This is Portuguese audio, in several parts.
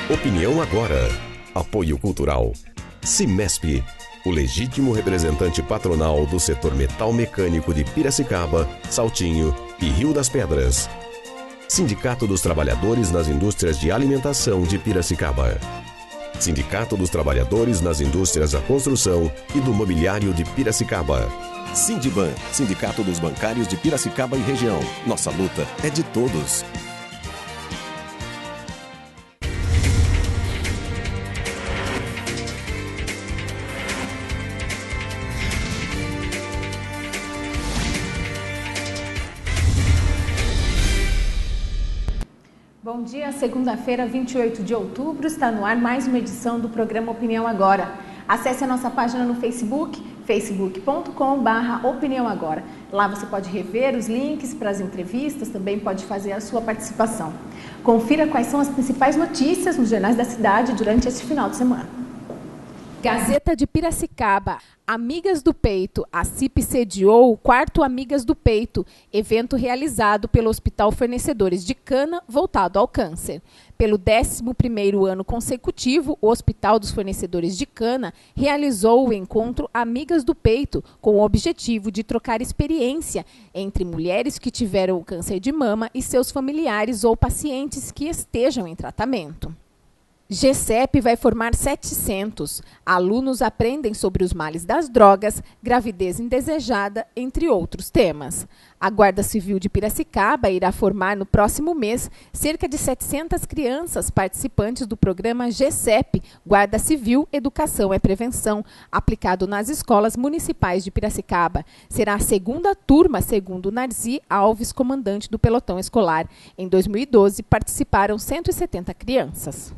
Opinião agora. Apoio cultural. Cimesp, o legítimo representante patronal do setor metal mecânico de Piracicaba, Saltinho e Rio das Pedras. Sindicato dos Trabalhadores nas Indústrias de Alimentação de Piracicaba. Sindicato dos Trabalhadores nas Indústrias da Construção e do Mobiliário de Piracicaba. Sindiban, Sindicato dos Bancários de Piracicaba e Região. Nossa luta é de todos. Bom dia, segunda-feira, 28 de outubro, está no ar mais uma edição do programa Opinião Agora. Acesse a nossa página no Facebook, facebook.com/Opinião Agora. Lá você pode rever os links para as entrevistas, também pode fazer a sua participação. Confira quais são as principais notícias nos jornais da cidade durante este final de semana. Gazeta de Piracicaba. Amigas do Peito. A CIP sediou o 4º Amigas do Peito, evento realizado pelo Hospital Fornecedores de Cana, voltado ao câncer. Pelo 11º ano consecutivo, o Hospital dos Fornecedores de Cana realizou o encontro Amigas do Peito, com o objetivo de trocar experiência entre mulheres que tiveram o câncer de mama e seus familiares ou pacientes que estejam em tratamento. GCEP vai formar 700. Alunos aprendem sobre os males das drogas, gravidez indesejada, entre outros temas. A Guarda Civil de Piracicaba irá formar no próximo mês cerca de 700 crianças participantes do programa GCEP, Guarda Civil Educação é Prevenção, aplicado nas escolas municipais de Piracicaba. Será a segunda turma, segundo Narzi Alves, comandante do pelotão escolar. Em 2012, participaram 170 crianças.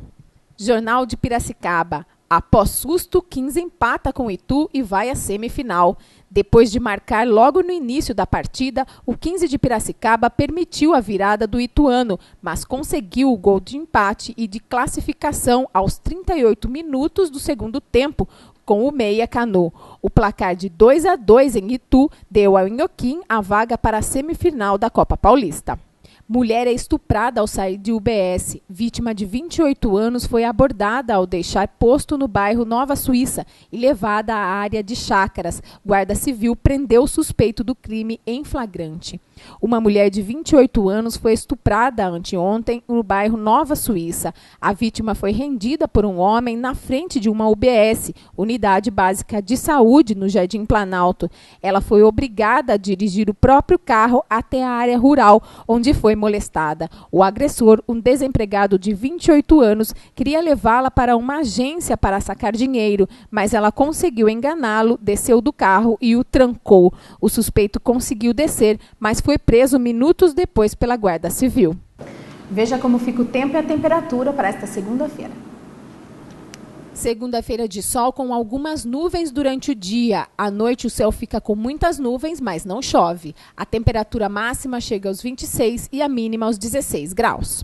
Jornal de Piracicaba. Após susto, 15 empata com o Itu e vai à semifinal. Depois de marcar logo no início da partida, o 15 de Piracicaba permitiu a virada do ituano, mas conseguiu o gol de empate e de classificação aos 38 minutos do segundo tempo, com o meia Canu. O placar de 2-2 em Itu deu ao Inhoquim a vaga para a semifinal da Copa Paulista. Mulher é estuprada ao sair de UBS. Vítima de 28 anos foi abordada ao deixar posto no bairro Nova Suíça e levada à área de chácaras. Guarda Civil prendeu o suspeito do crime em flagrante. Uma mulher de 28 anos foi estuprada anteontem no bairro Nova Suíça. A vítima foi rendida por um homem na frente de uma UBS, Unidade Básica de Saúde, no Jardim Planalto. Ela foi obrigada a dirigir o próprio carro até a área rural, onde foi molestada. O agressor, um desempregado de 28 anos, queria levá-la para uma agência para sacar dinheiro, mas ela conseguiu enganá-lo, desceu do carro e o trancou. O suspeito conseguiu descer, mas foi preso minutos depois pela Guarda Civil. Veja como fica o tempo e a temperatura para esta segunda-feira. Segunda-feira de sol com algumas nuvens durante o dia. À noite o céu fica com muitas nuvens, mas não chove. A temperatura máxima chega aos 26 e a mínima aos 16 graus.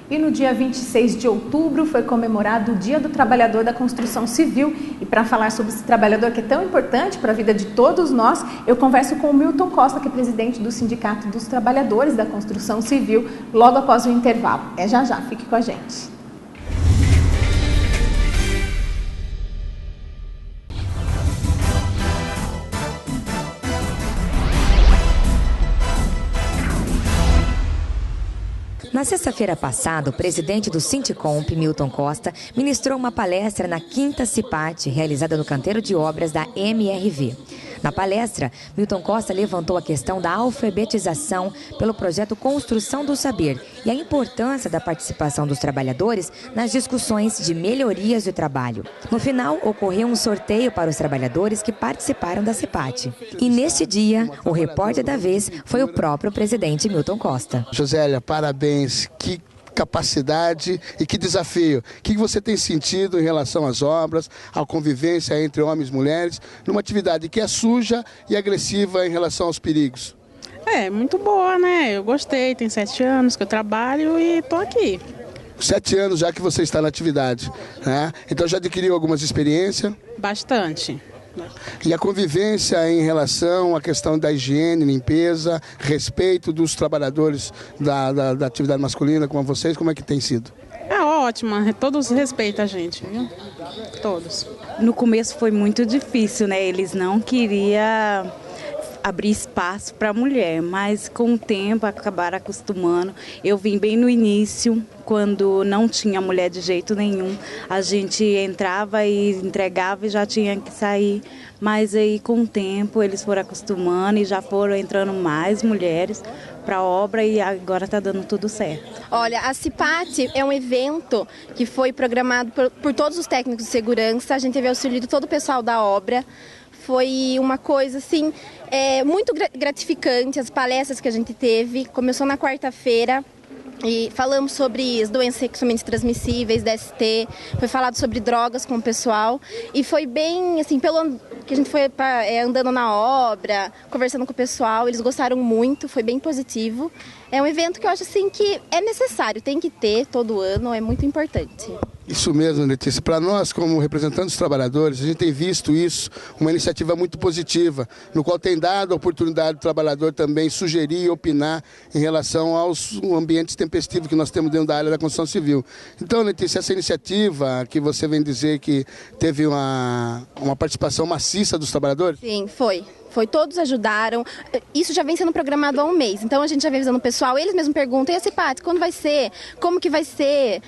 E no dia 26 de outubro foi comemorado o Dia do Trabalhador da Construção Civil. E para falar sobre esse trabalhador que é tão importante para a vida de todos nós, eu converso com o Milton Costa, que é presidente do Sindicato dos Trabalhadores da Construção Civil, logo após o intervalo. É já, fique com a gente. Na sexta-feira passada, o presidente do Sindicomp, Milton Costa, ministrou uma palestra na 5ª CIPAT, realizada no canteiro de obras da MRV. Na palestra, Milton Costa levantou a questão da alfabetização pelo projeto Construção do Saber e a importância da participação dos trabalhadores nas discussões de melhorias do trabalho. No final, ocorreu um sorteio para os trabalhadores que participaram da CIPAT. E neste dia, o repórter da vez foi o próprio presidente Milton Costa. Josélia, parabéns. Que capacidade e que desafio. O que você tem sentido em relação às obras, à convivência entre homens e mulheres, numa atividade que é suja e agressiva em relação aos perigos? É, muito boa, né? Eu gostei, tem 7 anos que eu trabalho e estou aqui. 7 anos já que você está na atividade, né? Então já adquiriu algumas experiências? Bastante. E a convivência em relação à questão da higiene, limpeza, respeito dos trabalhadores da atividade masculina como vocês, como é que tem sido? ótima, todos respeitam a gente, viu? Todos. No começo foi muito difícil, né? Eles não queriam abrir espaço para a mulher, mas com o tempo acabaram acostumando. Eu vim bem no início, quando não tinha mulher de jeito nenhum. A gente entrava e entregava e já tinha que sair. Mas aí com o tempo eles foram acostumando e já foram entrando mais mulheres para a obra e agora está dando tudo certo. Olha, a CIPAT é um evento que foi programado por todos os técnicos de segurança. A gente teve auxílio de todo o pessoal da obra. Foi uma coisa assim, muito gratificante, as palestras que a gente teve. Começou na quarta-feira e falamos sobre as doenças sexualmente transmissíveis, DST, foi falado sobre drogas com o pessoal e foi bem assim, pelo que a gente foi andando na obra, conversando com o pessoal, eles gostaram muito, foi bem positivo. É um evento que eu acho assim que é necessário, tem que ter todo ano, é muito importante. Isso mesmo, Letícia. Para nós, como representantes dos trabalhadores, a gente tem visto isso, uma iniciativa muito positiva, no qual tem dado a oportunidade do trabalhador também sugerir e opinar em relação aos ambientes tempestivos que nós temos dentro da área da construção civil. Então, Letícia, essa iniciativa que você vem dizer que teve uma participação maciça dos trabalhadores? Sim, foi. Todos ajudaram. Isso já vem sendo programado há um mês. Então a gente já vem avisando o pessoal, eles mesmos perguntam, e a CIPAT, quando vai ser? Como que vai ser?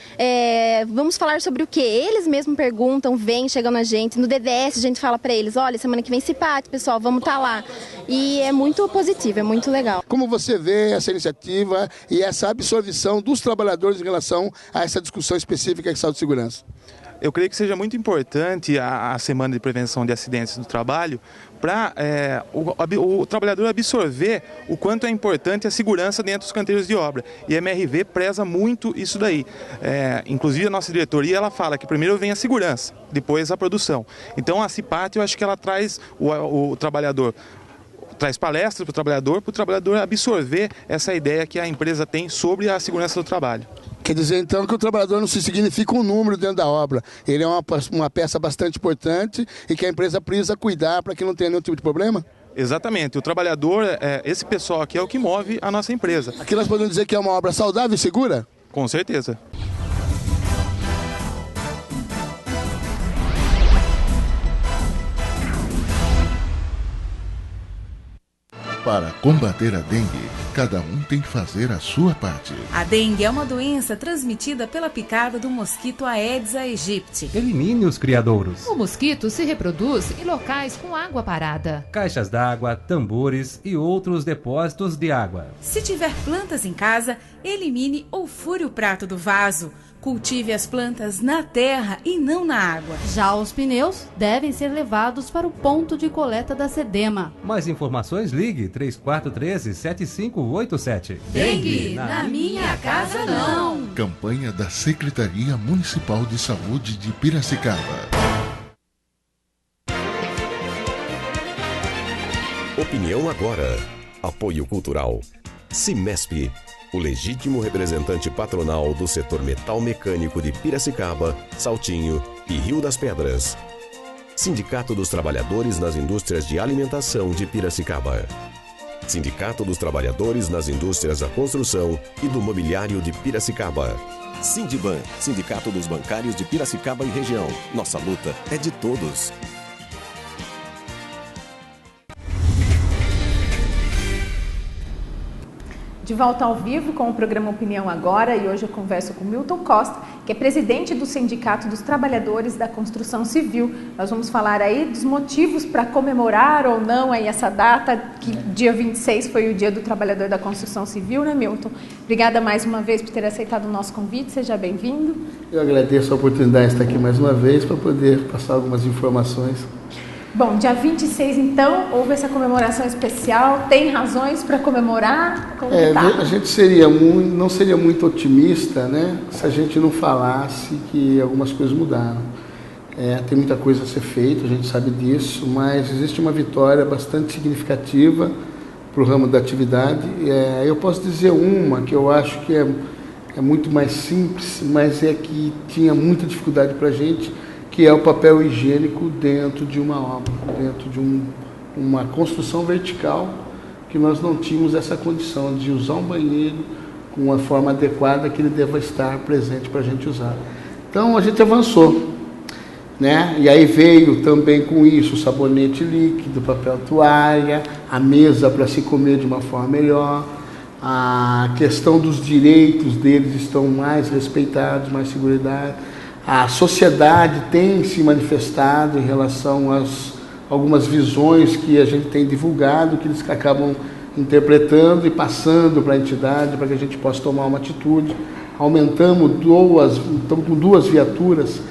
Vamos falar sobre o quê? Eles mesmos perguntam, vêm, chegam na gente. No DDS a gente fala para eles, olha, semana que vem CIPAT, pessoal, vamos estar lá. E é muito positivo, é muito legal. Como você vê essa iniciativa e essa absorção dos trabalhadores em relação a essa discussão específica de saúde e segurança? Eu creio que seja muito importante a Semana de Prevenção de Acidentes do Trabalho para o trabalhador absorver o quanto é importante a segurança dentro dos canteiros de obra. E a MRV preza muito isso daí. Inclusive a nossa diretoria ela fala que primeiro vem a segurança, depois a produção. Então a CIPAT eu acho que ela traz o trabalhador, traz palestras para o trabalhador absorver essa ideia que a empresa tem sobre a segurança do trabalho. Quer dizer, então, que o trabalhador não se significa um número dentro da obra. Ele é uma peça bastante importante e que a empresa precisa cuidar para que não tenha nenhum tipo de problema? Exatamente. O trabalhador, esse pessoal aqui é o que move a nossa empresa. Aqui nós podemos dizer que é uma obra saudável e segura? Com certeza. Para combater a dengue, cada um tem que fazer a sua parte. A dengue é uma doença transmitida pela picada do mosquito Aedes aegypti. Elimine os criadouros. O mosquito se reproduz em locais com água parada. Caixas d'água, tambores e outros depósitos de água. Se tiver plantas em casa, elimine ou fure o prato do vaso. Cultive as plantas na terra e não na água. Já os pneus devem ser levados para o ponto de coleta da SEDEMA. Mais informações, ligue 3413-7587. Dengue, na minha casa não. Campanha da Secretaria Municipal de Saúde de Piracicaba. Opinião agora. Apoio cultural. Cimesp, o legítimo representante patronal do setor metal mecânico de Piracicaba, Saltinho e Rio das Pedras. Sindicato dos Trabalhadores nas Indústrias de Alimentação de Piracicaba. Sindicato dos Trabalhadores nas Indústrias da Construção e do Mobiliário de Piracicaba. Sindiban, Sindicato dos Bancários de Piracicaba e região. Nossa luta é de todos. De volta ao vivo com o programa Opinião Agora, e hoje eu converso com Milton Costa, que é presidente do Sindicato dos Trabalhadores da Construção Civil. Nós vamos falar aí dos motivos para comemorar ou não aí essa data, que dia 26 foi o Dia do Trabalhador da Construção Civil, né, Milton? Obrigada mais uma vez por ter aceitado o nosso convite, seja bem-vindo. Eu agradeço a oportunidade de estar aqui mais uma vez para poder passar algumas informações. Bom, dia 26, então, houve essa comemoração especial. Tem razões para comemorar? A gente não seria muito otimista, né, se a gente não falasse que algumas coisas mudaram. Tem muita coisa a ser feita, a gente sabe disso, mas existe uma vitória bastante significativa para o ramo da atividade. Eu posso dizer uma que eu acho que é muito mais simples, mas é que tinha muita dificuldade para a gente, que é o papel higiênico dentro de uma obra, dentro de uma construção vertical, que nós não tínhamos essa condição de usar um banheiro com uma forma adequada que ele deva estar presente para a gente usar. Então a gente avançou, né? E aí veio também com isso o sabonete líquido, papel toalha, a mesa para se comer de uma forma melhor, a questão dos direitos deles estão mais respeitados, mais seguridade. A sociedade tem se manifestado em relação às algumas visões que a gente tem divulgado, que eles acabam interpretando e passando para a entidade para que a gente possa tomar uma atitude. Aumentamos estamos com 2 viaturas,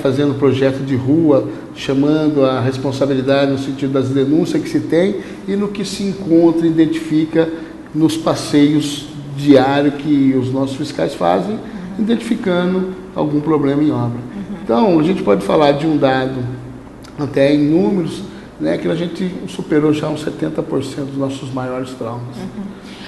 fazendo projeto de rua, chamando a responsabilidade no sentido das denúncias que se tem e no que se encontra, identifica nos passeios diários que os nossos fiscais fazem, identificando algum problema em obra. Então, a gente pode falar de um dado, até em números, né, que a gente superou já uns 70% dos nossos maiores traumas.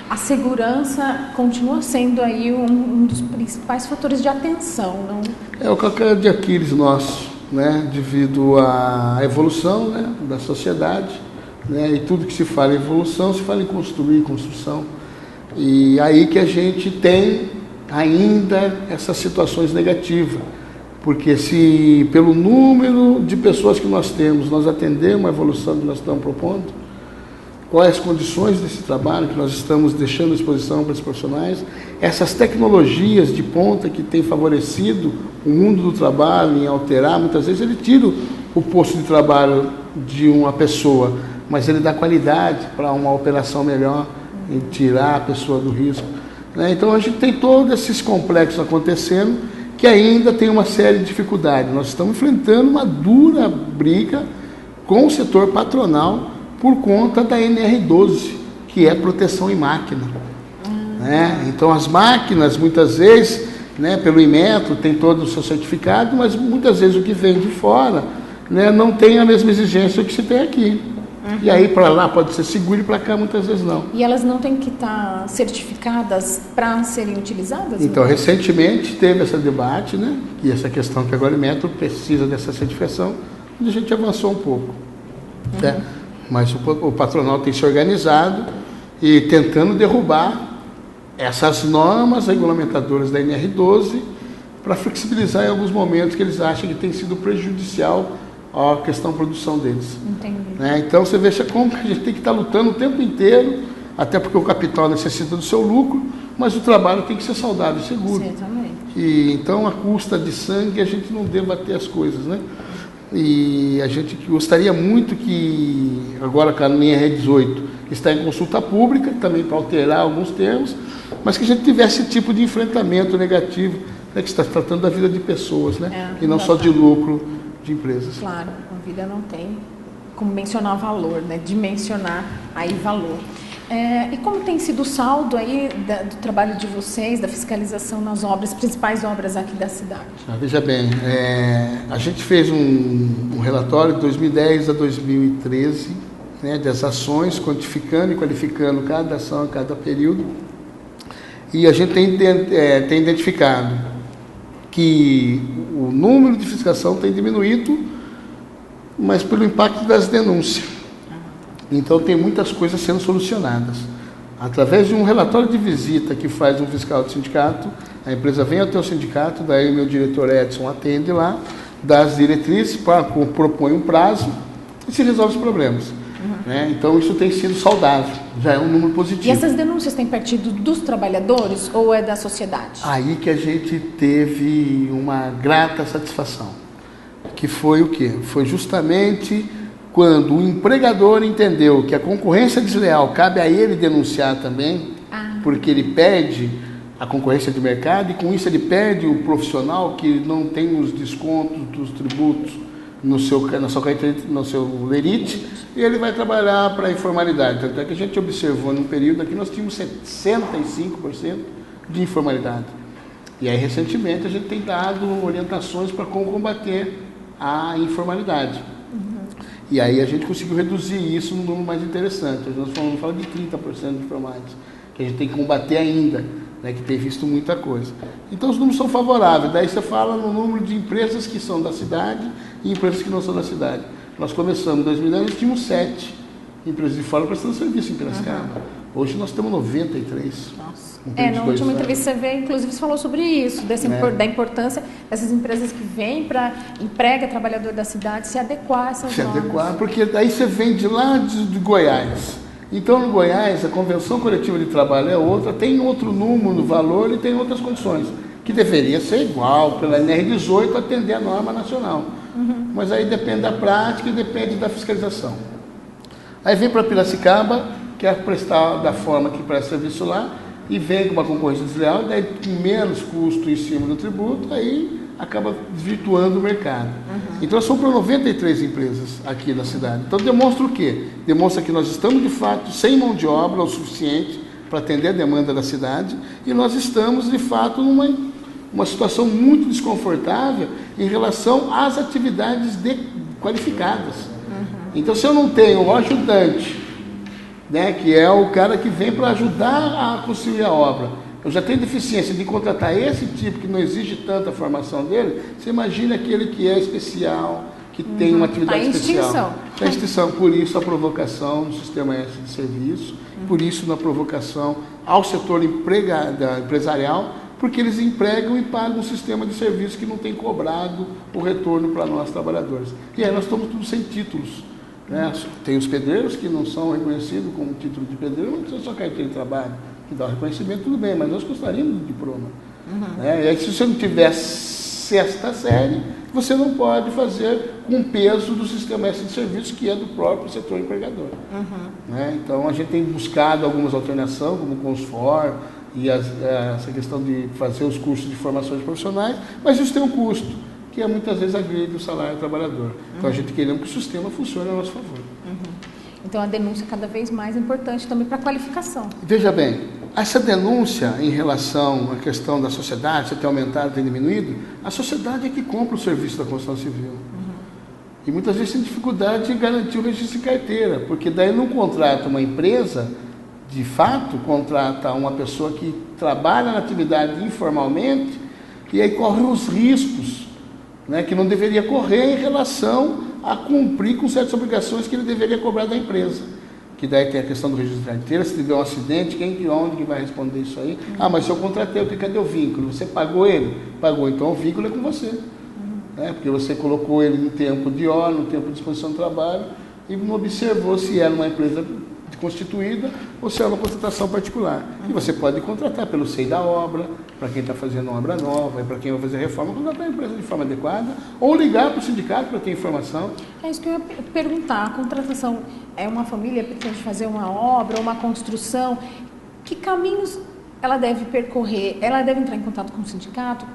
A segurança continua sendo aí um dos principais fatores de atenção, não? É o calcanhar de Aquiles nosso, né, devido à evolução, né, da sociedade, né, e tudo que se fala em evolução, se fala em construir, construção. E aí que a gente tem ainda essas situações negativas, porque se pelo número de pessoas que nós temos, nós atendemos a evolução que nós estamos propondo, quais as condições desse trabalho que nós estamos deixando à disposição para os profissionais, essas tecnologias de ponta que têm favorecido o mundo do trabalho em alterar, muitas vezes ele tira o posto de trabalho de uma pessoa, mas ele dá qualidade para uma operação melhor, em tirar a pessoa do risco. Então a gente tem todos esses complexos acontecendo que ainda tem uma série de dificuldades. Nós estamos enfrentando uma dura briga com o setor patronal por conta da NR12, que é proteção em máquina. Então as máquinas, muitas vezes, pelo Inmetro, tem todo o seu certificado, mas muitas vezes o que vem de fora não tem a mesma exigência que se tem aqui. E aí para lá pode ser seguro e para cá muitas vezes não. E elas não têm que estar certificadas para serem utilizadas? Então, recentemente teve esse debate, e essa questão que agora o Inmetro precisa dessa certificação, onde a gente avançou um pouco. Mas o patronal tem se organizado e tentando derrubar essas normas regulamentadoras da NR12 para flexibilizar em alguns momentos que eles acham que tem sido prejudicial à questão da produção deles. Entendi. Então você veja como a gente tem que estar lutando o tempo inteiro, até porque o capital necessita do seu lucro, mas o trabalho tem que ser saudável e seguro. Certamente. E então, a custa de sangue, a gente não deve bater as coisas, E a gente gostaria muito que, agora com a NR18, que está em consulta pública, também para alterar alguns termos, mas que a gente tivesse esse tipo de enfrentamento negativo, que está tratando da vida de pessoas, e não só de lucro de empresas. Claro, a vida não tem como mencionar valor, dimensionar aí valor. E como tem sido o saldo aí do trabalho de vocês, da fiscalização nas obras, principais obras aqui da cidade? Veja bem, a gente fez um relatório de 2010 a 2013, das ações, quantificando e qualificando cada ação, cada período, e a gente tem identificado que o número de fiscalização tem diminuído, mas pelo impacto das denúncias. Então tem muitas coisas sendo solucionadas. Através de um relatório de visita que faz um fiscal do sindicato, a empresa vem até o sindicato, daí o meu diretor Edson atende lá, dá as diretrizes, propõe um prazo e se resolve os problemas. Então isso tem sido saudável, já é um número positivo. E essas denúncias têm partido dos trabalhadores ou é da sociedade? Aí que a gente teve uma grata satisfação, que foi o quê? Foi justamente quando o empregador entendeu que a concorrência desleal cabe a ele denunciar também, porque ele perde a concorrência de mercado e com isso ele perde o profissional que não tem os descontos dos tributos no seu lerite, e ele vai trabalhar para a informalidade. Tanto é que a gente observou num período aqui, nós tínhamos 65% de informalidade. E aí, recentemente, a gente tem dado orientações para como combater a informalidade. E aí a gente conseguiu reduzir isso num número mais interessante. Nós falamos de 30% de informais, que a gente tem que combater ainda, que tem visto muita coisa. Então os números são favoráveis. Daí você fala no número de empresas que são da cidade e empresas que não são da cidade. Nós começamos em 2010, nós tínhamos 7 empresas de fora prestando serviço em Piracicaba. Hoje nós temos 93. Nossa. Na última entrevista inclusive você falou sobre isso, da importância dessas empresas que vêm para emprega trabalhador da cidade se adequar a essas normas. Se adequar, porque aí você vem de lá de Goiás. Então, no Goiás, a Convenção Coletiva de Trabalho é outra, tem outro número no valor e tem outras condições, que deveria ser igual, pela NR18, atender a norma nacional. Mas aí depende da prática e depende da fiscalização. Aí vem para Piracicaba, quer prestar da forma que presta serviço lá, e vem com uma concorrência desleal, daí com menos custo em cima do tributo, aí acaba desvirtuando o mercado. Então, são para 93 empresas aqui na cidade. Então, demonstra o quê? Demonstra que nós estamos, de fato, sem mão de obra o suficiente para atender a demanda da cidade, e nós estamos, de fato, numa situação muito desconfortável em relação às atividades qualificadas. Então, se eu não tenho um ajudante, né, que é o cara que vem para ajudar a construir a obra, eu já tenho deficiência de contratar esse tipo que não exige tanta formação dele, você imagina aquele que é especial, que tem uma atividade especial. Está em extinção. Por isso a provocação no Sistema S de Serviço, por isso na provocação ao setor empresarial, porque eles empregam e pagam um sistema de serviço que não tem cobrado o retorno para nós trabalhadores. E aí nós estamos todos sem títulos. Né? Tem os pedreiros que não são reconhecidos como título de pedreiro, não precisa só carteira de trabalho, que dá o reconhecimento, tudo bem, mas nós gostaríamos do diploma. Né? E aí, se você não tiver sexta série, você não pode fazer com peso do Sistema S de Serviço, que é do próprio setor empregador. Né? Então, a gente tem buscado algumas alternações, como o Consfor, e essa questão de fazer os cursos de formações profissionais, mas isso tem um custo, que muitas vezes agride o salário do trabalhador. Então, a gente queremos que o sistema funcione a nosso favor. Então, a denúncia é cada vez mais importante também para a qualificação. Veja bem, essa denúncia em relação à questão da sociedade, se tem aumentado, tem diminuído, a sociedade é que compra o serviço da construção civil. E muitas vezes tem dificuldade de garantir o registro de carteira, porque daí não contrata uma empresa, de fato, contrata uma pessoa que trabalha na atividade informalmente, e aí corre os riscos, né, que não deveria correr em relação a cumprir com certas obrigações que ele deveria cobrar da empresa. Que daí tem a questão do registro de carteira, se tiver um acidente, onde que vai responder isso aí? Mas se eu contratei, cadê o vínculo? Você pagou ele? Pagou, então o vínculo é com você. Né? Porque você colocou ele no tempo de hora, no tempo de disposição do trabalho, e não observou se era uma empresa constituída ou se é uma contratação particular. E você pode contratar pelo SEI da obra, para quem está fazendo uma obra nova, e para quem vai fazer reforma, contratar a empresa de forma adequada, ou ligar para o sindicato para ter informação. É isso que eu ia perguntar. A contratação é uma família que pretende fazer uma obra, uma construção. Que caminhos ela deve percorrer? Ela deve entrar em contato com o sindicato?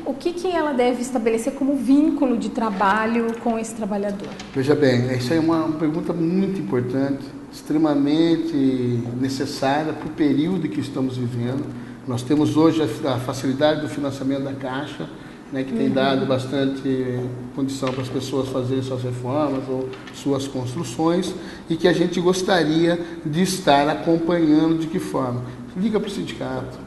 O que ela deve estabelecer como vínculo de trabalho com esse trabalhador? Veja bem, isso aí é uma pergunta muito importante, extremamente necessária para o período que estamos vivendo. Nós temos hoje a facilidade do financiamento da Caixa, né, que tem dado bastante condição para as pessoas fazerem suas reformas ou suas construções, e que a gente gostaria de estar acompanhando. De que forma? Liga para o sindicato.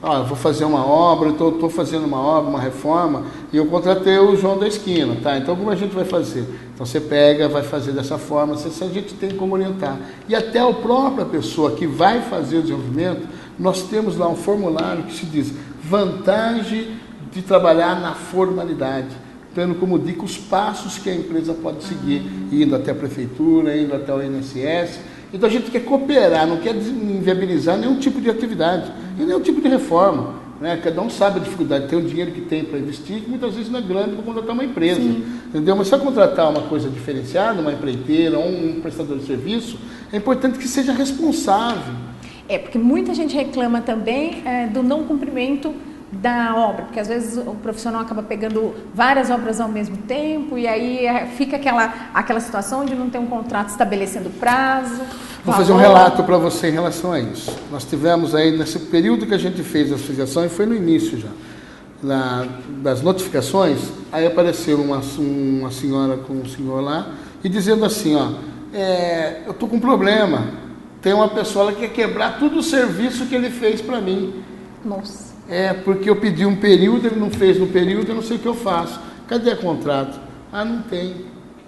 Eu vou fazer uma obra, estou fazendo uma obra, uma reforma, e eu contratei o João da esquina, tá? Então, como a gente vai fazer? Então, você pega, vai fazer dessa forma, a gente tem como orientar. E até a própria pessoa que vai fazer o desenvolvimento, nós temos lá um formulário que se diz vantagem de trabalhar na formalidade, tendo como dica os passos que a empresa pode seguir, indo até a prefeitura, indo até o INSS. Então a gente quer cooperar, não quer inviabilizar nenhum tipo de atividade e nenhum tipo de reforma. Né? Cada um sabe a dificuldade, tem o dinheiro que tem para investir, que muitas vezes não é grande para contratar uma empresa. Entendeu? Mas se eu contratar uma coisa diferenciada, uma empreiteira, um prestador de serviço, é importante que seja responsável. Porque muita gente reclama também do não cumprimento da obra, porque às vezes o profissional acaba pegando várias obras ao mesmo tempo e aí fica aquela situação de não ter um contrato estabelecendo prazo. Vou fazer um relato para você em relação a isso. Nós tivemos aí, nesse período que a gente fez a fiscalização, e foi no início já, das notificações, aí apareceu uma senhora com um senhor lá e dizendo assim, eu estou com um problema, tem uma pessoa que quer quebrar todo o serviço que ele fez para mim. Nossa. Porque eu pedi um período, ele não fez no período, eu não sei o que eu faço. Cadê o contrato? Não tem.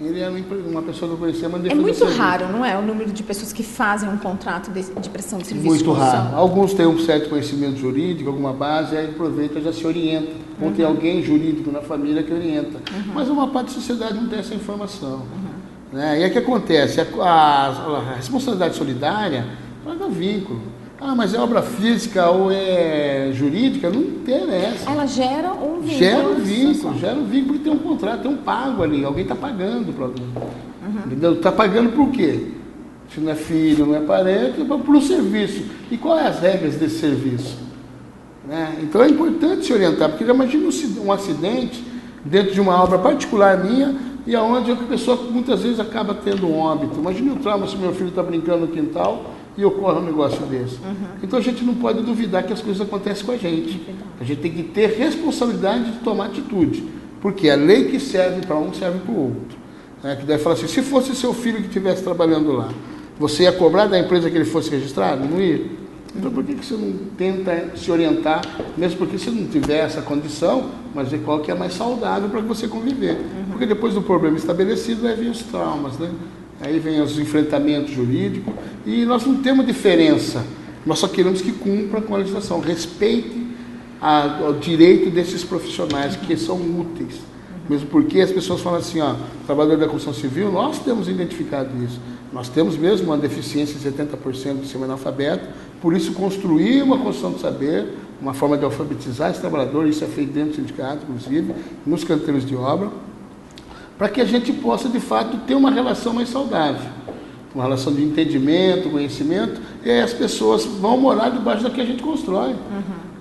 Ele é uma pessoa que eu conhecia, mas é muito raro, não é? O número de pessoas que fazem um contrato de prestação de serviço. Muito raro. Alguns têm um certo conhecimento jurídico, alguma base, aí aproveita e já se orienta. Ou tem alguém jurídico na família que orienta. Mas uma parte da sociedade não tem essa informação. Né? E aí o que acontece? A responsabilidade solidária paga vínculo. Ah, mas é obra física ou é jurídica? Não interessa. Ela gera um vínculo. Gera um vínculo porque tem um contrato, tem um pago ali. Alguém está pagando para alguém. Entendeu? Está pagando por quê? Se não é filho, não é parente, é por um serviço. E quais as regras desse serviço? Né? Então é importante se orientar, porque já imagina um acidente dentro de uma obra particular minha e aonde a pessoa muitas vezes acaba tendo um óbito. Imagine o trauma se meu filho está brincando no quintal e ocorre um negócio desse. Então a gente não pode duvidar que as coisas acontecem com a gente. A gente tem que ter responsabilidade de tomar atitude, porque a lei que serve para um serve para o outro. Né? Que deve falar assim, se fosse seu filho que estivesse trabalhando lá, você ia cobrar da empresa que ele fosse registrado? Não ia? Então por que você não tenta se orientar, mesmo porque você não tiver essa condição, mas ver qual que é mais saudável para você conviver? Porque depois do problema estabelecido vai vir os traumas, né? Aí vem os enfrentamentos jurídicos e nós não temos diferença. Nós só queremos que cumpra com a legislação, respeite o direito desses profissionais que são úteis. Mesmo porque as pessoas falam assim, ó, trabalhador da construção civil, nós temos identificado isso. Nós temos mesmo uma deficiência de 70% de semi-analfabeto, por isso construir uma construção de saber, uma forma de alfabetizar esse trabalhador, isso é feito dentro do sindicato, inclusive, nos canteiros de obra, para que a gente possa, de fato, ter uma relação mais saudável, uma relação de entendimento, conhecimento, e aí as pessoas vão morar debaixo da que a gente constrói.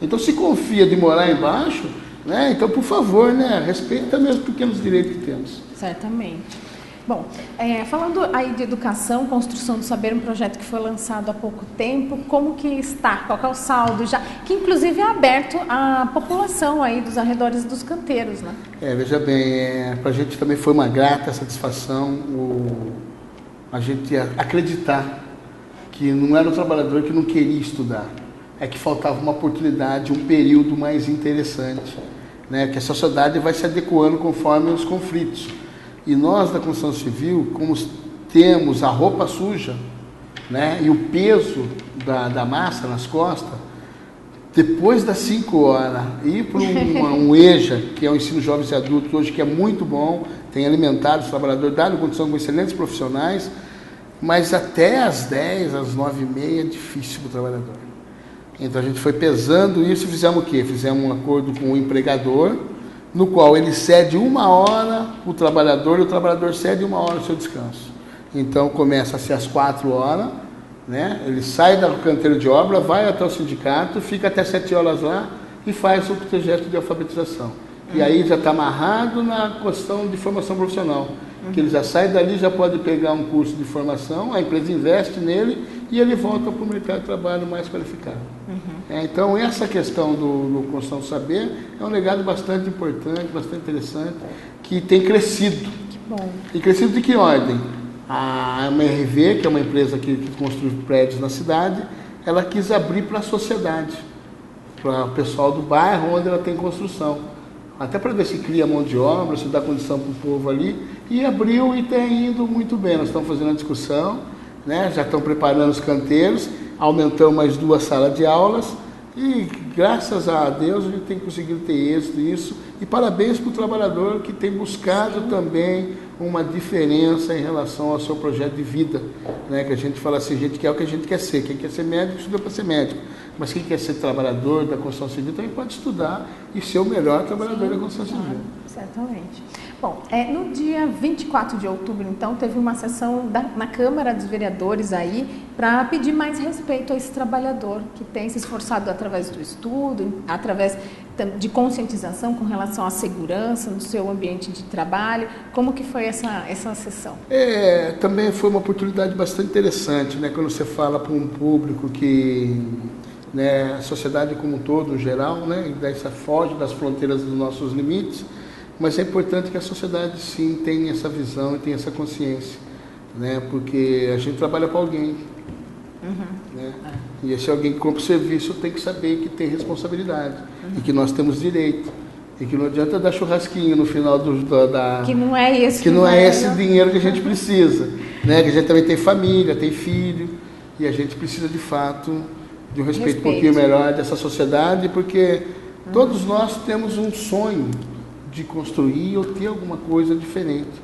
Então, se confia de morar embaixo, né, então, por favor, né, respeite também os pequenos direitos que temos. Certamente. Bom, falando aí de educação, construção do saber, um projeto que foi lançado há pouco tempo, como que está? Qual é o saldo já? Que inclusive é aberto à população aí dos arredores dos canteiros, né? Veja bem, para a gente também foi uma grata satisfação a gente acreditar que não era um trabalhador que não queria estudar, é que faltava uma oportunidade, um período mais interessante, né? Que a sociedade vai se adequando conforme os conflitos. E nós, da construção civil, como temos a roupa suja, né, e o peso da massa nas costas, depois das 5 horas, ir para um EJA, que é o ensino jovens e adultos, hoje que é muito bom, tem alimentado os trabalhadores, dado condição com excelentes profissionais, mas até às 10, às 9h30 é difícil para o trabalhador. Então a gente foi pesando isso e fizemos o quê? Fizemos um acordo com o empregador, no qual ele cede 1 hora para o trabalhador e o trabalhador cede 1 hora do seu descanso. Então começa a ser às 4 horas, né? Ele sai do canteiro de obra, vai até o sindicato, fica até 7 horas lá e faz o projeto de alfabetização. E aí já está amarrado na questão de formação profissional, que ele já sai dali, já pode pegar um curso de formação, a empresa investe nele e ele volta para o mercado de trabalho mais qualificado. Então essa questão do construção do saber é um legado bastante importante, bastante interessante, que tem crescido. Que bom. E crescido de que ordem? A MRV, que é uma empresa que construi prédios na cidade, ela quis abrir para a sociedade, para o pessoal do bairro onde ela tem construção. Até para ver se cria mão de obra, se dá condição para o povo ali, e abriu e tem indo muito bem. Nós estamos fazendo a discussão, né? Já estão preparando os canteiros, aumentamos mais 2 salas de aulas, e graças a Deus a gente tem conseguido ter êxito nisso, e parabéns para o trabalhador que tem buscado também uma diferença em relação ao seu projeto de vida, né? Que a gente fala assim, a gente quer o que a gente quer ser, quem quer ser médico estuda para ser médico, mas quem quer ser trabalhador da construção civil também pode estudar e ser o melhor trabalhador da construção civil. Certamente. Bom, no dia 24 de outubro, então, teve uma sessão na Câmara dos Vereadores aí para pedir mais respeito a esse trabalhador que tem se esforçado através do estudo, através de conscientização com relação à segurança no seu ambiente de trabalho. Como que foi essa sessão? Também foi uma oportunidade bastante interessante, né? Quando você fala para um público que, né, a sociedade como um todo, no geral, né, foge das fronteiras dos nossos limites, mas é importante que a sociedade, sim, tenha essa visão e tenha essa consciência, né? Porque a gente trabalha para alguém, né? E esse alguém que compra o serviço tem que saber que tem responsabilidade e que nós temos direito. E que não adianta dar churrasquinho no final Que não é esse que não é esse dinheiro que a gente precisa, né? Que a gente também tem família, tem filho, e a gente precisa de fato de um respeito um pouquinho melhor dessa sociedade, porque todos nós temos um sonho de construir ou ter alguma coisa diferente.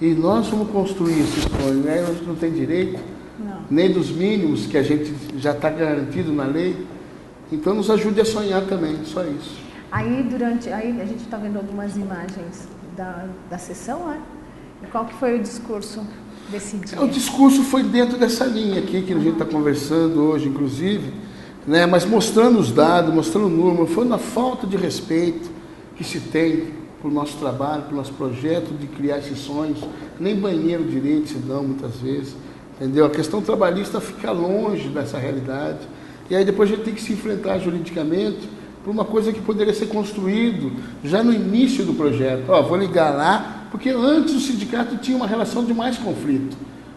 E nós vamos construir esse sonho, né? A gente não tem direito, nem dos mínimos que a gente já está garantido na lei. Então nos ajude a sonhar também, só isso. Aí a gente está vendo algumas imagens da sessão, né? E qual que foi o discurso desse dia? O discurso foi dentro dessa linha aqui que a gente está conversando hoje, inclusive, né? Mas mostrando os dados, mostrando o número, foi na falta de respeito que se tem por nosso trabalho, pelo nosso projeto de criar esses sonhos. Nem banheiro direito se dão muitas vezes, entendeu? A questão trabalhista fica longe dessa realidade. E aí depois a gente tem que se enfrentar juridicamente por uma coisa que poderia ser construído já no início do projeto. Vou ligar lá, porque antes o sindicato tinha uma relação de mais conflito,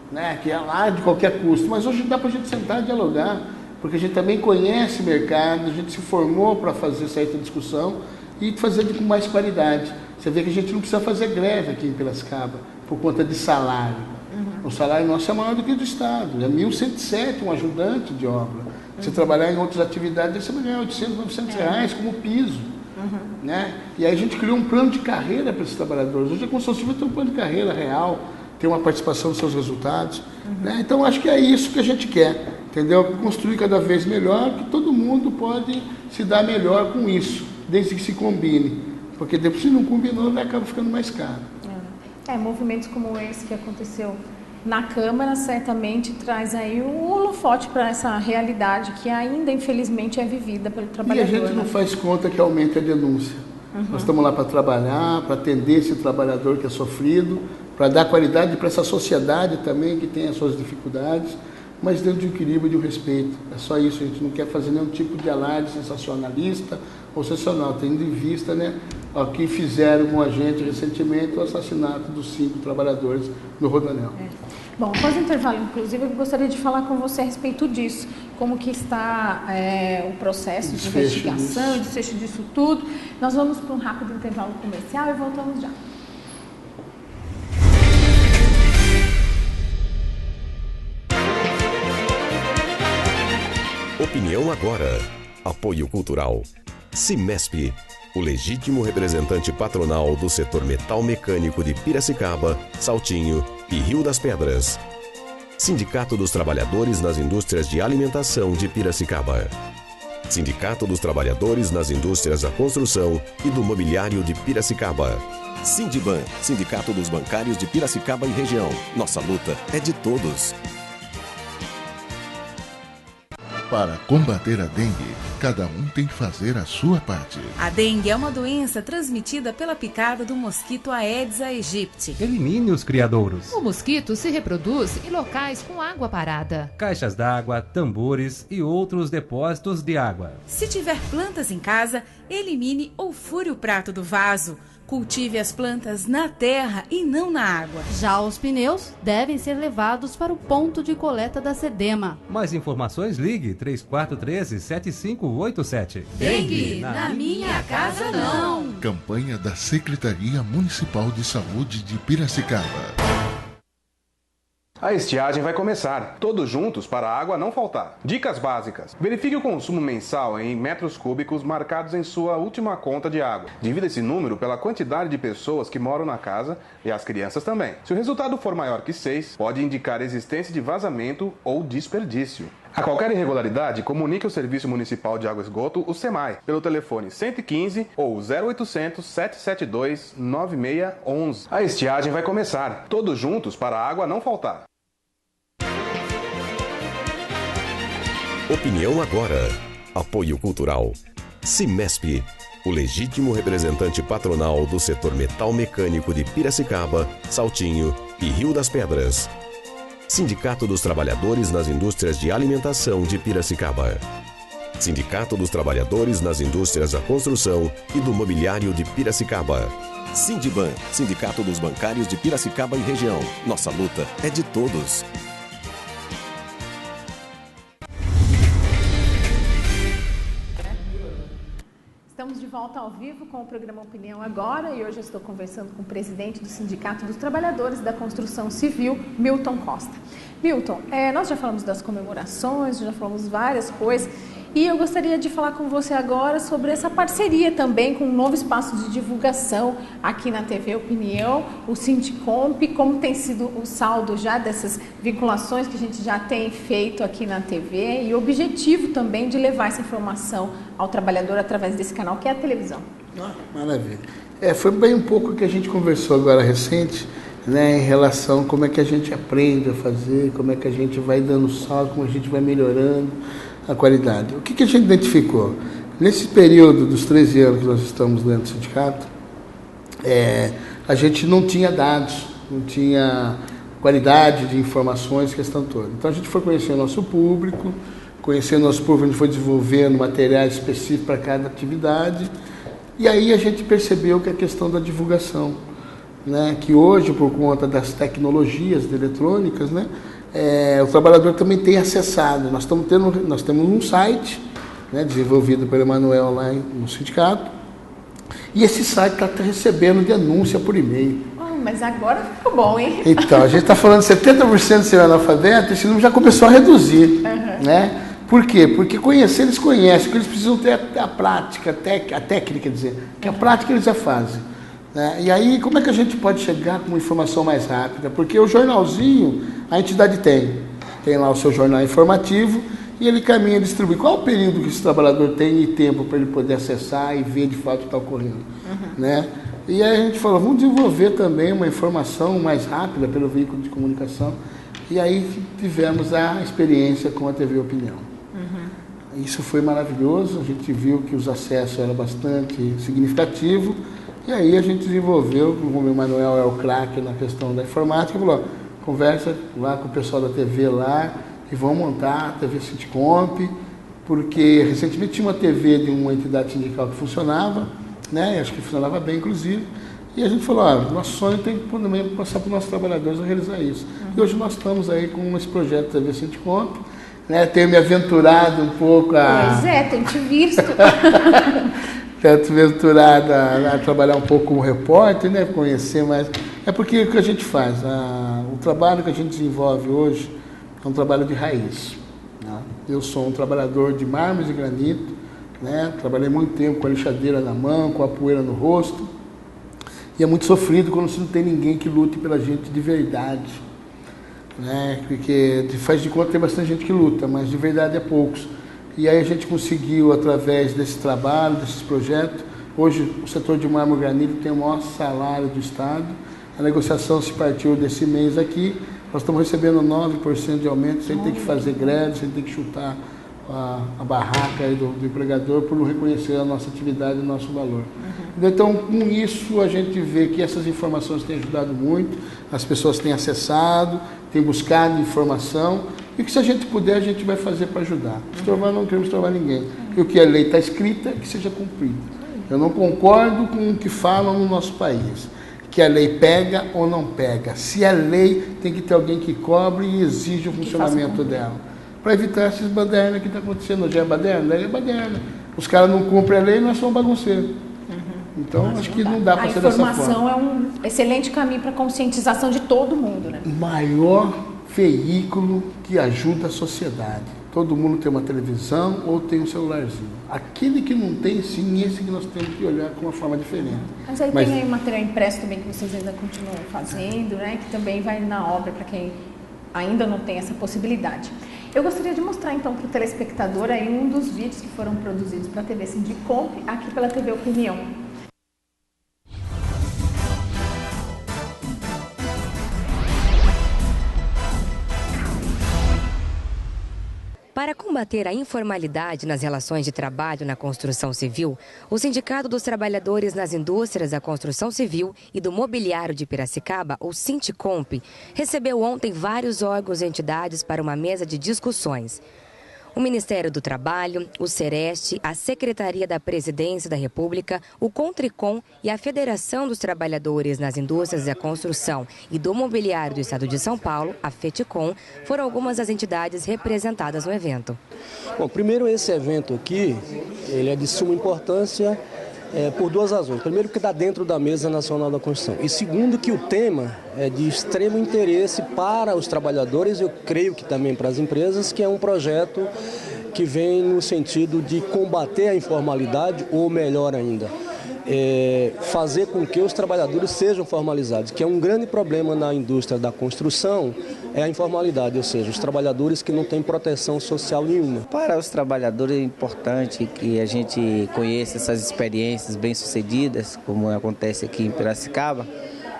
né? Que é lá de qualquer custo. Mas hoje dá para a gente sentar e dialogar, porque a gente também conhece o mercado, a gente se formou para fazer certa discussão e fazer com mais qualidade. Você vê que a gente não precisa fazer greve aqui em Piracicaba por conta de salário. O salário nosso é maior do que o do Estado, é 1.107 um ajudante de obra. Se trabalhar em outras atividades, você vai ganhar 800, 900 reais como piso. Né? E aí a gente criou um plano de carreira para esses trabalhadores. Hoje a construção civil tem um plano de carreira real, tem uma participação dos seus resultados. Né? Então acho que é isso que a gente quer, entendeu? Construir cada vez melhor, que todo mundo pode se dar melhor com isso, desde que se combine. Porque depois, se não combinou, vai acabar ficando mais caro. Movimentos como esse que aconteceu na Câmara certamente traz aí um holofote para essa realidade que ainda, infelizmente, é vivida pelo trabalhador. E a gente não faz conta que aumente a denúncia. Nós estamos lá para trabalhar, para atender esse trabalhador que é sofrido, para dar qualidade para essa sociedade também que tem as suas dificuldades, mas dentro de um equilíbrio e de um respeito. É só isso, a gente não quer fazer nenhum tipo de alarde sensacionalista ou sensacional, tendo em vista, né, o que fizeram com a gente recentemente, o assassinato dos 5 trabalhadores no Rodoanel. Bom, após o intervalo, inclusive, eu gostaria de falar com você a respeito disso, como que está o processo de investigação e desfecho disso tudo. Nós vamos para um rápido intervalo comercial e voltamos já. Opinião agora. Apoio cultural. Cimesp, o legítimo representante patronal do setor metal mecânico de Piracicaba, Saltinho e Rio das Pedras. Sindicato dos Trabalhadores nas Indústrias de Alimentação de Piracicaba. Sindicato dos Trabalhadores nas Indústrias da Construção e do Mobiliário de Piracicaba. Sindiban, Sindicato dos Bancários de Piracicaba e região. Nossa luta é de todos. Para combater a dengue, cada um tem que fazer a sua parte. A dengue é uma doença transmitida pela picada do mosquito Aedes aegypti. Elimine os criadouros. O mosquito se reproduz em locais com água parada. Caixas d'água, tambores e outros depósitos de água. Se tiver plantas em casa, elimine ou fure o prato do vaso. Cultive as plantas na terra e não na água. Já os pneus devem ser levados para o ponto de coleta da SEDEMA. Mais informações, ligue 3413-7587. Dengue, na minha casa não. Campanha da Secretaria Municipal de Saúde de Piracicaba. A estiagem vai começar, todos juntos para a água não faltar. Dicas básicas. Verifique o consumo mensal em metros cúbicos marcados em sua última conta de água. Divida esse número pela quantidade de pessoas que moram na casa e as crianças também. Se o resultado for maior que 6, pode indicar existência de vazamento ou desperdício. A qualquer irregularidade, comunique ao Serviço Municipal de Água e Esgoto, o SEMAI, pelo telefone 115 ou 0800 772 9611. A estiagem vai começar, todos juntos para a água não faltar. Opinião agora. Apoio cultural. Cimesp, o legítimo representante patronal do setor metal mecânico de Piracicaba, Saltinho e Rio das Pedras. Sindicato dos Trabalhadores nas Indústrias de Alimentação de Piracicaba. Sindicato dos Trabalhadores nas Indústrias da Construção e do Mobiliário de Piracicaba. Sindiban, Sindicato dos Bancários de Piracicaba e região. Nossa luta é de todos. Estamos de volta ao vivo com o programa Opinião Agora e hoje eu estou conversando com o presidente do Sindicato dos Trabalhadores da Construção Civil, Milton Costa. Milton, nós já falamos das comemorações, já falamos várias coisas e eu gostaria de falar com você agora sobre essa parceria também com um novo espaço de divulgação aqui na TV Opinião, o Sindicomp, como tem sido o saldo já dessas vinculações que a gente já tem feito aqui na TV e o objetivo também de levar essa informação ao trabalhador através desse canal que é a televisão. Maravilha. Foi bem um pouco que a gente conversou agora recente, né, em relação a como é que a gente aprende a fazer, como é que a gente vai dando salto, como a gente vai melhorando a qualidade. O que a gente identificou? Nesse período dos 13 anos que nós estamos dentro do sindicato, a gente não tinha dados, não tinha qualidade de informações, questão toda. Então a gente foi conhecer o nosso público, a gente foi desenvolvendo materiais específicos para cada atividade, e aí a gente percebeu que a questão da divulgação, né, que hoje, por conta das tecnologias eletrônicas, né, o trabalhador também tem acessado. Nós temos um site, né, desenvolvido pelo Emanuel lá no sindicato, e esse site está recebendo denúncia por e-mail. Mas agora ficou bom, hein? Então, a gente está falando de 70% de ser analfabeto, esse número já começou a reduzir. Né? Por quê? Porque eles conhecem, porque eles precisam ter a prática, a técnica, quer dizer, que a prática eles já fazem. Né? E aí, como é que a gente pode chegar com uma informação mais rápida? Porque o jornalzinho, a entidade tem lá o seu jornal informativo e ele caminha e distribui. Qual o período que esse trabalhador tem e tempo para ele poder acessar e ver de fato o que está ocorrendo? Né? E aí a gente falou, vamos desenvolver também uma informação mais rápida pelo veículo de comunicação. E aí tivemos a experiência com a TV Opinião. Isso foi maravilhoso, a gente viu que os acessos eram bastante significativos. E aí a gente desenvolveu, como o Emanuel é o craque na questão da informática, falou, conversa lá com o pessoal da TV lá e vão montar a TV Sindicomp, porque recentemente tinha uma TV de uma entidade sindical que funcionava, né? Acho que funcionava bem, inclusive, e a gente falou, nosso sonho tem que também passar para os nossos trabalhadores a realizar isso. E hoje nós estamos aí com esse projeto da TV Sindicomp, né? Tenho me aventurado um pouco a... Pois é, tem te visto. Tenho aventurado a trabalhar um pouco como repórter, né? Conhecer mais. É porque o que a gente faz, o trabalho que a gente desenvolve hoje é um trabalho de raiz. Né? Eu sou um trabalhador de mármore e granito, né? Trabalhei muito tempo com a lixadeira na mão, com a poeira no rosto, e é muito sofrido quando você não tem ninguém que lute pela gente de verdade. Né? Porque faz de conta que tem bastante gente que luta, mas de verdade é poucos. E aí a gente conseguiu, através desse trabalho, desses projetos, hoje o setor de mármore e granito tem o maior salário do Estado. A negociação se partiu desse mês aqui, nós estamos recebendo 9% de aumento, sem ter que fazer greve, sem ter que chutar a barraca aí do empregador por não reconhecer a nossa atividade e o nosso valor. Então, com isso, a gente vê que essas informações têm ajudado muito, as pessoas têm acessado, têm buscado informação, e que se a gente puder, a gente vai fazer para ajudar. Estorvar, não queremos estorvar ninguém. Porque o que a lei está escrita, que seja cumprido. Eu não concordo com o que falam no nosso país, que a lei pega ou não pega. Se a lei, tem que ter alguém que cobre e exige o funcionamento dela. Para evitar esses badernas que está acontecendo. Hoje é baderna, daí é baderna. Os caras não cumprem a lei e nós somos bagunceiros. Então, acho que não dá para ser dessa forma. A informação é um excelente caminho para a conscientização de todo mundo, né? O maior veículo que ajuda a sociedade. Todo mundo tem uma televisão ou tem um celularzinho. Aquele que não tem, sim, esse que nós temos que olhar com uma forma diferente. Mas aí tem aí material impresso também que vocês ainda continuam fazendo, né? Que também vai na obra para quem ainda não tem essa possibilidade. Eu gostaria de mostrar então para o telespectador aí um dos vídeos que foram produzidos para a TV Sindicomp, aqui pela TV Opinião. Para combater a informalidade nas relações de trabalho na construção civil, o Sindicato dos Trabalhadores nas Indústrias da Construção Civil e do Mobiliário de Piracicaba, o Sindicomp, recebeu ontem vários órgãos e entidades para uma mesa de discussões. O Ministério do Trabalho, o Sereste, a Secretaria da Presidência da República, o Contricom e a Federação dos Trabalhadores nas Indústrias da Construção e do Mobiliário do Estado de São Paulo, a FETICOM, foram algumas das entidades representadas no evento. Bom, primeiro esse evento aqui, ele é de suma importância por duas razões. Primeiro, porque está dentro da Mesa Nacional da Construção. E segundo, que o tema é de extremo interesse para os trabalhadores, eu creio que também para as empresas, que é um projeto que vem no sentido de combater a informalidade, ou melhor ainda, fazer com que os trabalhadores sejam formalizados, que é um grande problema na indústria da construção, é a informalidade, ou seja, os trabalhadores que não têm proteção social nenhuma. Para os trabalhadores é importante que a gente conheça essas experiências bem-sucedidas, como acontece aqui em Piracicaba,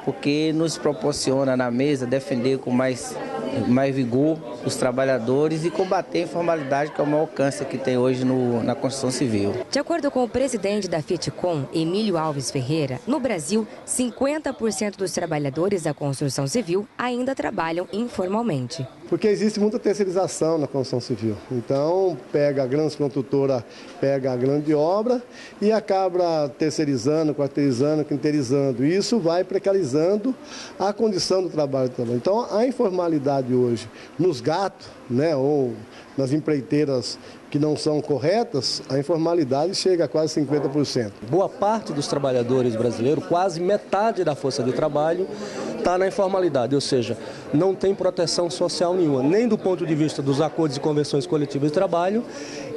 porque nos proporciona na mesa defender com mais vigor os trabalhadores e combater a informalidade, que é o maior alcance que tem hoje na construção civil. De acordo com o presidente da FITCOM, Emílio Alves Ferreira, no Brasil, 50% dos trabalhadores da construção civil ainda trabalham informalmente. Porque existe muita terceirização na construção civil. Então, pega a grande construtora, pega a grande obra e acaba terceirizando, quarteirizando, quinteirizando. Isso vai precarizando a condição do trabalho também. Então, a informalidade hoje nos gatos, né, ou nas empreiteiras que não são corretas, a informalidade chega a quase 50%. Boa parte dos trabalhadores brasileiros, quase metade da força de trabalho, está na informalidade, ou seja, não tem proteção social nenhuma, nem do ponto de vista dos acordos e convenções coletivas de trabalho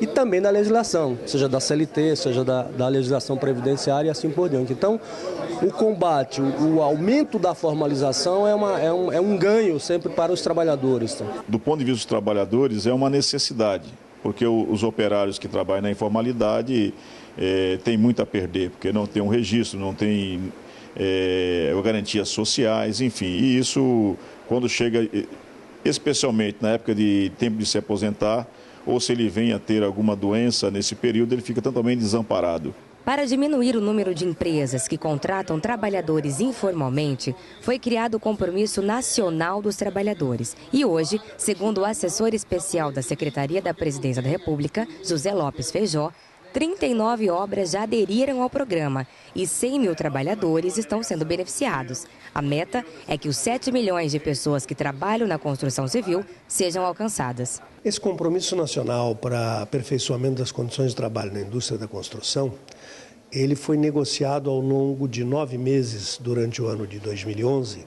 e também da legislação, seja da CLT, seja da legislação previdenciária e assim por diante. Então, o combate, o aumento da formalização é um ganho sempre para os trabalhadores. Do ponto de vista dos trabalhadores, é uma necessidade, porque os operários que trabalham na informalidade têm muito a perder, porque não tem um registro, não tem garantias sociais, enfim. E isso, quando chega, especialmente na época de tempo de se aposentar, ou se ele vem a ter alguma doença nesse período, ele fica totalmente desamparado. Para diminuir o número de empresas que contratam trabalhadores informalmente, foi criado o Compromisso Nacional dos Trabalhadores. E hoje, segundo o assessor especial da Secretaria da Presidência da República, José Lopes Feijó, 39 obras já aderiram ao programa e 100 mil trabalhadores estão sendo beneficiados. A meta é que os 7 milhões de pessoas que trabalham na construção civil sejam alcançadas. Esse compromisso nacional para aperfeiçoamento das condições de trabalho na indústria da construção, ele foi negociado ao longo de 9 meses durante o ano de 2011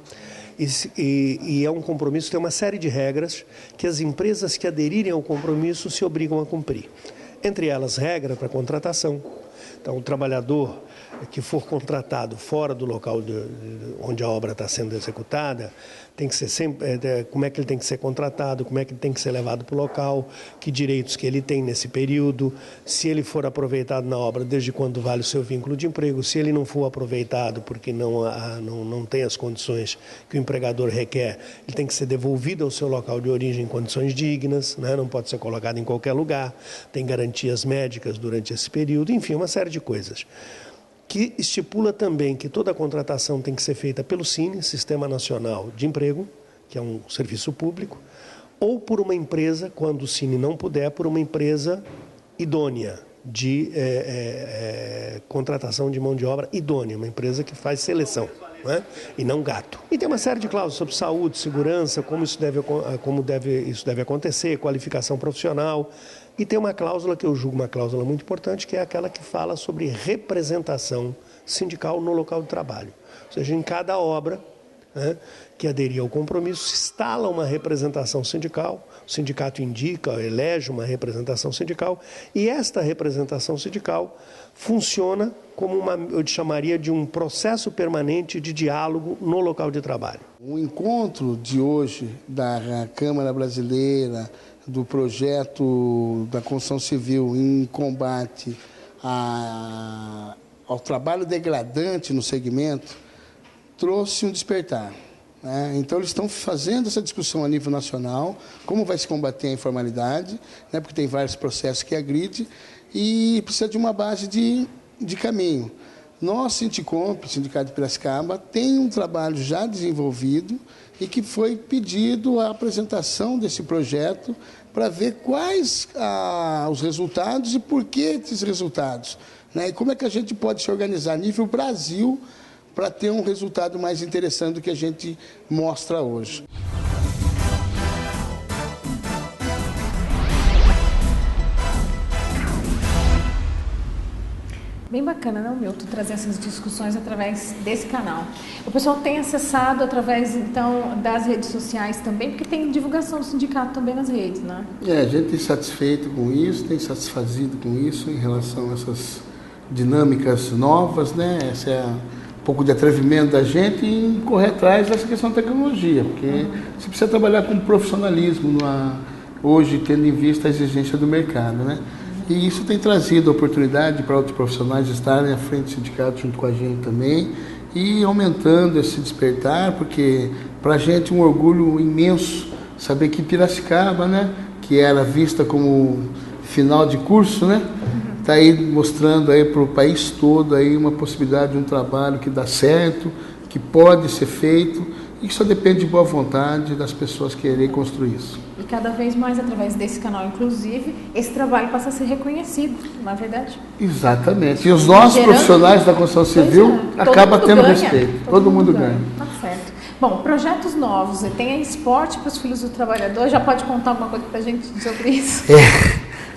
e é um compromisso que tem uma série de regras que as empresas que aderirem ao compromisso se obrigam a cumprir. Entre elas, regra para contratação. Então, o trabalhador que for contratado fora do local onde a obra está sendo executada, tem que ser sempre, como é que ele tem que ser contratado, como é que ele tem que ser levado para o local, que direitos que ele tem nesse período, se ele for aproveitado na obra, desde quando vale o seu vínculo de emprego, se ele não for aproveitado porque não tem as condições que o empregador requer, ele tem que ser devolvido ao seu local de origem em condições dignas, né? Não pode ser colocado em qualquer lugar, tem garantias médicas durante esse período, enfim, uma série de coisas. Que estipula também que toda a contratação tem que ser feita pelo SINE, Sistema Nacional de Emprego, que é um serviço público, ou por uma empresa, quando o SINE não puder, por uma empresa idônea de contratação de mão de obra idônea, uma empresa que faz seleção, né? E não gato. E tem uma série de cláusulas sobre saúde, segurança, como isso deve acontecer, qualificação profissional. E tem uma cláusula que eu julgo uma cláusula muito importante, que é aquela que fala sobre representação sindical no local de trabalho. Ou seja, em cada obra, né, que aderir ao compromisso, se instala uma representação sindical, o sindicato indica, elege uma representação sindical, e esta representação sindical funciona como eu chamaria de um processo permanente de diálogo no local de trabalho. O encontro de hoje da Câmara Brasileira, do projeto da construção civil em combate ao trabalho degradante no segmento, trouxe um despertar, né? Então, eles estão fazendo essa discussão a nível nacional, como vai se combater a informalidade, né? Porque tem vários processos que agridem e precisa de uma base de caminho. Nós, Sinticomp, Sindicato de Piracicaba, tem um trabalho já desenvolvido e que foi pedido a apresentação desse projeto para ver quais os resultados e por que esses resultados, né? E como é que a gente pode se organizar a nível Brasil para ter um resultado mais interessante do que a gente mostra hoje. Bem bacana, não, Milton, trazer essas discussões através desse canal. O pessoal tem acessado através, então, das redes sociais também, porque tem divulgação do sindicato também nas redes, né? A gente tem satisfeito com isso, tem satisfazido com isso em relação a essas dinâmicas novas, né? Esse é um pouco de atrevimento da gente em correr atrás dessa questão da tecnologia, porque você precisa trabalhar com profissionalismo hoje, tendo em vista a exigência do mercado, né? E isso tem trazido oportunidade para outros profissionais estarem à frente do sindicato junto com a gente também e aumentando esse despertar, porque para a gente é um orgulho imenso saber que Piracicaba, né, que era vista como final de curso, né, está aí mostrando aí para o país todo aí uma possibilidade de um trabalho que dá certo, que pode ser feito e que só depende de boa vontade das pessoas quererem construir isso. E cada vez mais, através desse canal, inclusive, esse trabalho passa a ser reconhecido, não é verdade? Exatamente. E os nossos profissionais da construção civil acabam tendo respeito. Todo mundo ganha. Tá certo. Bom, projetos novos. Tem esporte para os filhos do trabalhador. Já pode contar alguma coisa para a gente sobre isso?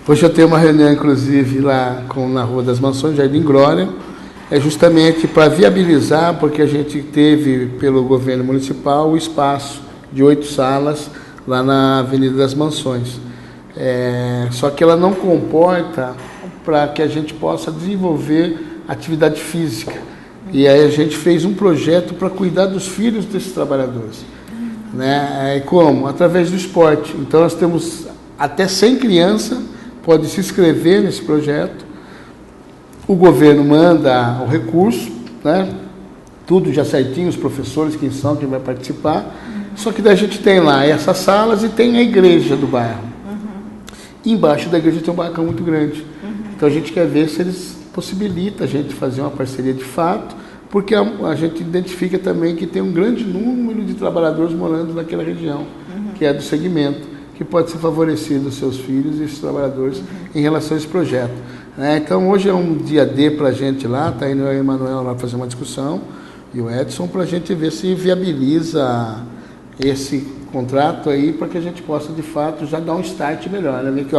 Hoje eu tenho uma reunião, inclusive, lá na Rua das Mansões, Jardim Glória. É justamente para viabilizar, porque a gente teve, pelo governo municipal, o espaço de 8 salas lá na Avenida das Mansões. Só que ela não comporta para que a gente possa desenvolver atividade física. E aí a gente fez um projeto para cuidar dos filhos desses trabalhadores. Né? Como? Através do esporte. Então nós temos até 100 crianças, pode se inscrever nesse projeto. O governo manda o recurso, né? Tudo já certinho, os professores, quem vai participar. Só que daí a gente tem lá essas salas e tem a igreja do bairro. Embaixo da igreja tem um balcão muito grande. Então a gente quer ver se eles possibilitam a gente fazer uma parceria de fato, porque a gente identifica também que tem um grande número de trabalhadores morando naquela região, que é do segmento, que pode ser favorecido os seus filhos e esses trabalhadores em relação a esse projeto. Então hoje é um dia D para a gente lá, está indo o Emanuel lá fazer uma discussão, e o Edson, para a gente ver se viabiliza esse contrato aí, para que a gente possa de fato já dar um start melhor, né? Ver que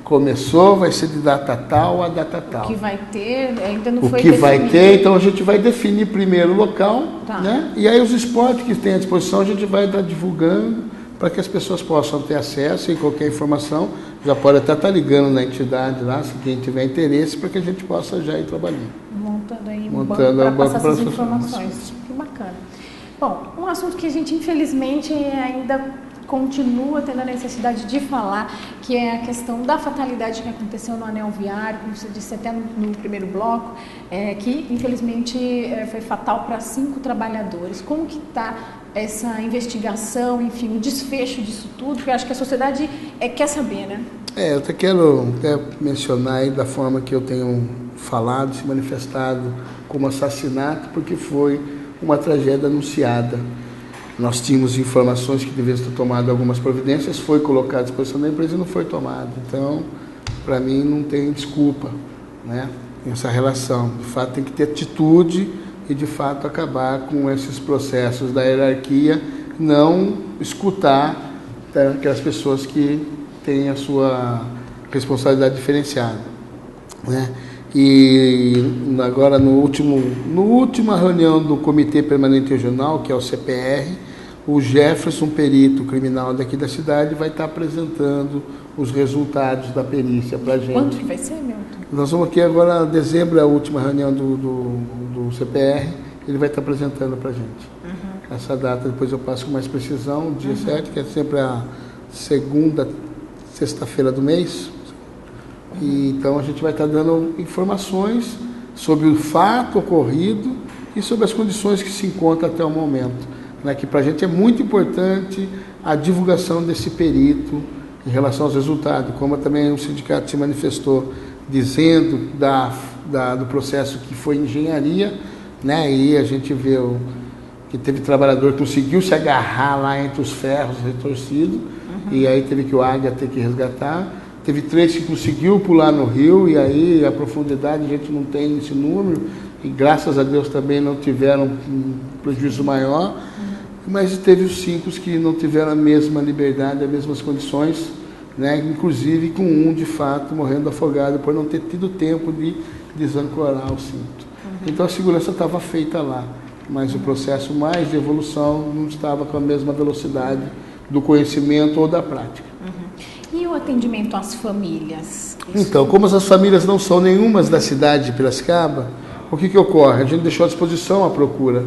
começou, vai ser de data tal a data tal. O que vai ter, ainda não foi definido. O que vai ter, então a gente vai definir primeiro o local, né? E aí os esportes que tem à disposição a gente vai estar divulgando para que as pessoas possam ter acesso e qualquer informação, já pode até estar ligando na entidade lá, se quem tiver interesse, para que a gente possa já ir trabalhando. Montando aí um banco para passar essas informações. Que bacana. Bom, um assunto que a gente infelizmente ainda continua tendo a necessidade de falar, que é a questão da fatalidade que aconteceu no anel viário, como você disse até no primeiro bloco, que infelizmente foi fatal para 5 trabalhadores. Como que está essa investigação, enfim, o desfecho disso tudo? Porque eu acho que a sociedade quer saber, né? Eu até quero mencionar aí da forma que eu tenho falado, se manifestado como assassinato, porque foi uma tragédia anunciada. Nós tínhamos informações que deveriam ter tomado algumas providências, foi colocado à disposição da empresa e não foi tomado. Então, para mim, não tem desculpa, né, nessa relação. De fato, tem que ter atitude e, de fato, acabar com esses processos da hierarquia, não escutar aquelas pessoas que têm a sua responsabilidade diferenciada, né? E agora, na última reunião do Comitê Permanente Regional, que é o CPR, o Jefferson, perito criminal daqui da cidade, vai estar apresentando os resultados da perícia para a gente. Quando que vai ser, Milton? Nós vamos aqui agora, em dezembro, a última reunião do CPR, ele vai estar apresentando para a gente. Essa data, depois eu passo com mais precisão, dia 7, que é sempre a segunda sexta-feira do mês. E, então a gente vai estar dando informações sobre o fato ocorrido e sobre as condições que se encontram até o momento, né? Que para a gente é muito importante a divulgação desse perito em relação aos resultados, como também o sindicato se manifestou dizendo do processo que foi engenharia, né? E a gente vê que teve trabalhador que conseguiu se agarrar lá entre os ferros retorcidos, e aí teve que o Águia ter que resgatar. Teve 3 que conseguiu pular no rio, e aí a profundidade a gente não tem esse número, e graças a Deus também não tiveram um prejuízo maior, mas teve os 5 que não tiveram a mesma liberdade, as mesmas condições, né? Inclusive com um de fato morrendo afogado por não ter tido tempo de desancorar o cinto. Então a segurança estava feita lá, mas o processo mais de evolução não estava com a mesma velocidade do conhecimento ou da prática. E o atendimento às famílias? Então, como as famílias não são nenhumas da cidade de Piracicaba, o que ocorre? A gente deixou à disposição a procura.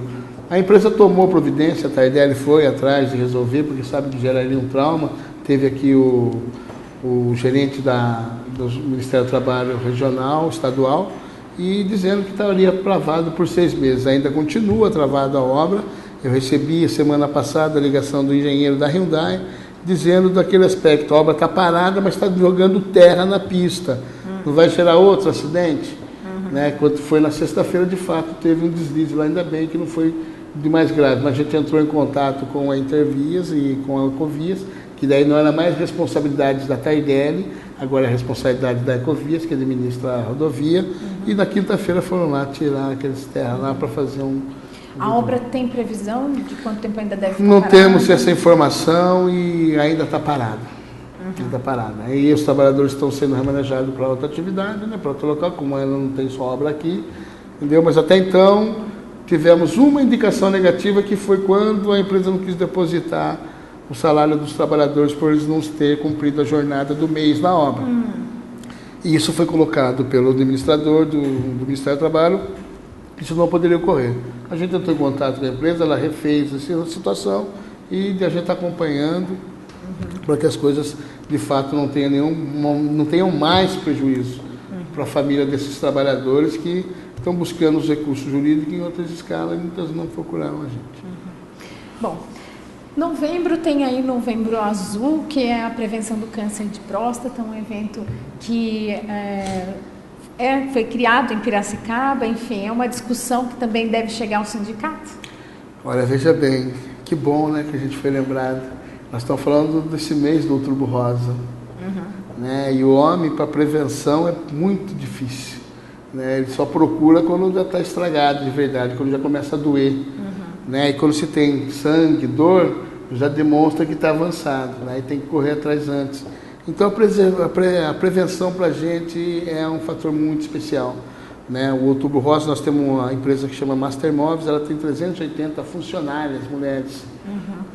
A empresa tomou providência, a Tardelli foi atrás de resolver, porque sabe que geraria um trauma. Teve aqui o gerente do Ministério do Trabalho Regional, estadual, e dizendo que estaria travado por 6 meses. Ainda continua travada a obra. Eu recebi semana passada a ligação do engenheiro da Hyundai, dizendo daquele aspecto, a obra está parada, mas está jogando terra na pista. Não vai gerar outro acidente? Né? Quando foi na sexta-feira, de fato, teve um deslize lá, ainda bem que não foi de mais grave. Mas a gente entrou em contato com a Intervias e com a Ecovias, que daí não era mais responsabilidade da Tardelli, agora é responsabilidade da Ecovias, que administra a rodovia, e na quinta-feira foram lá tirar aqueles terras lá para fazer A obra tem previsão de quanto tempo ainda deve ficar Não parada? temos essa informação e ainda está parada. Ainda parada. Aí os trabalhadores estão sendo remanejados para outra atividade, né, para outro local, como ela não tem só obra aqui, entendeu? Mas até então tivemos uma indicação negativa, que foi quando a empresa não quis depositar o salário dos trabalhadores por eles não terem cumprido a jornada do mês na obra. E isso foi colocado pelo administrador do Ministério do Trabalho, que isso não poderia ocorrer. A gente entrou em contato com a empresa, ela refez essa situação e a gente está acompanhando para que as coisas, de fato, não tenham mais prejuízo para a família desses trabalhadores que estão buscando os recursos jurídicos em outras escalas e muitas não procuraram a gente. Bom, novembro tem aí Novembro Azul, que é a prevenção do câncer de próstata, um evento que foi criado em Piracicaba, enfim, é uma discussão que também deve chegar ao sindicato? Olha, veja bem, que bom, né, que a gente foi lembrado. Nós estamos falando desse mês do Outubro Rosa, né, e o homem, para prevenção, é muito difícil. Né, ele só procura quando já está estragado de verdade, quando já começa a doer. Né, e quando se tem sangue, dor, já demonstra que está avançado, né, e tem que correr atrás antes. Então a prevenção para a gente é um fator muito especial. Né? O Outubro Rosa, nós temos uma empresa que chama Master Móveis, ela tem 380 funcionárias, mulheres.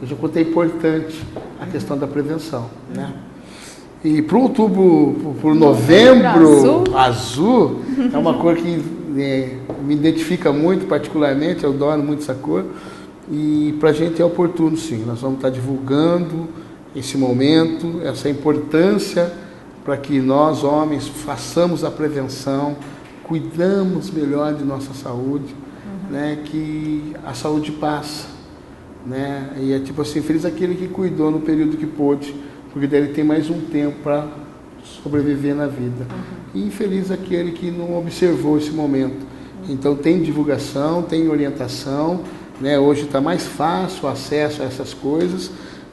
Eu quanto é importante a questão da prevenção. Né? E para o novembro azul, é uma cor que me identifica muito particularmente, eu adoro muito essa cor. E para a gente é oportuno, sim. Nós vamos estar divulgando esse momento, essa importância para que nós, homens, façamos a prevenção, cuidamos melhor de nossa saúde, né, que a saúde passa. Né, e é tipo assim, feliz aquele que cuidou no período que pôde, porque daí ele tem mais um tempo para sobreviver na vida. E infeliz aquele que não observou esse momento. Então tem divulgação, tem orientação, né, hoje está mais fácil o acesso a essas coisas.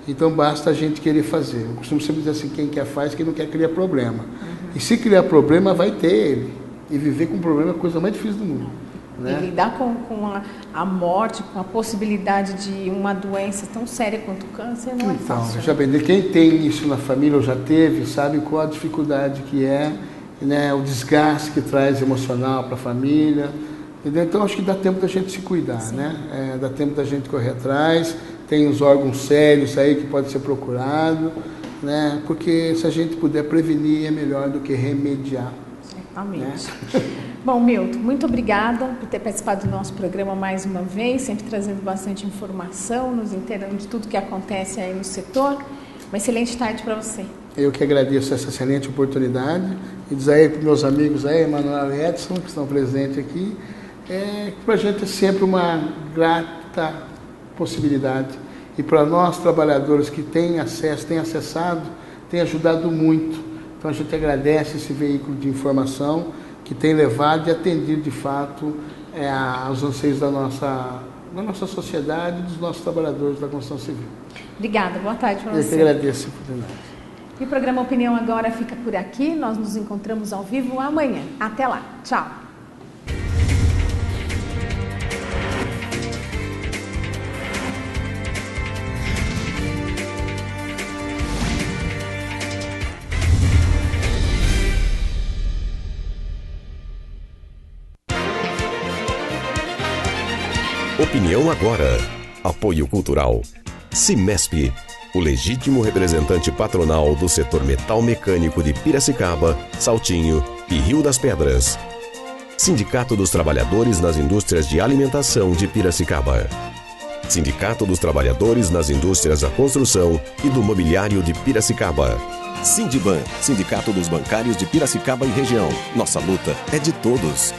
Então basta a gente querer fazer. Eu costumo sempre dizer assim, quem quer faz, quem não quer cria problema. E se criar problema, vai ter ele. E viver com problema é a coisa mais difícil do mundo. Né? E lidar com a morte, com a possibilidade de uma doença tão séria quanto o câncer não é fácil. Veja bem, quem tem isso na família ou já teve, sabe qual a dificuldade que é, né, o desgaste que traz emocional para a família. Entendeu? Então acho que dá tempo da gente se cuidar, né? Dá tempo da gente correr atrás. Tem os órgãos sérios aí que pode ser procurado, né? Porque se a gente puder prevenir é melhor do que remediar. Certamente. Né? Bom, Milton, muito obrigada por ter participado do nosso programa mais uma vez, sempre trazendo bastante informação, nos inteirando de tudo que acontece aí no setor. Uma excelente tarde para você. Eu que agradeço essa excelente oportunidade e dizer aí para os meus amigos aí, Emanuel e Edson, que estão presentes aqui, que para a gente é sempre uma grata possibilidade. E para nós, trabalhadores que têm acesso, têm acessado, tem ajudado muito. Então a gente agradece esse veículo de informação que tem levado e atendido de fato aos anseios da nossa sociedade e dos nossos trabalhadores da construção civil. Obrigada, boa tarde para você. Eu que agradeço a oportunidade. E o programa Opinião Agora fica por aqui. Nós nos encontramos ao vivo amanhã. Até lá. Tchau. opinião agora. Apoio Cultural. Cimesp, o legítimo representante patronal do setor metal mecânico de Piracicaba, Saltinho e Rio das Pedras. Sindicato dos Trabalhadores nas Indústrias de Alimentação de Piracicaba. Sindicato dos Trabalhadores nas Indústrias da Construção e do Mobiliário de Piracicaba. Sindiban, Sindicato dos Bancários de Piracicaba e Região. Nossa luta é de todos.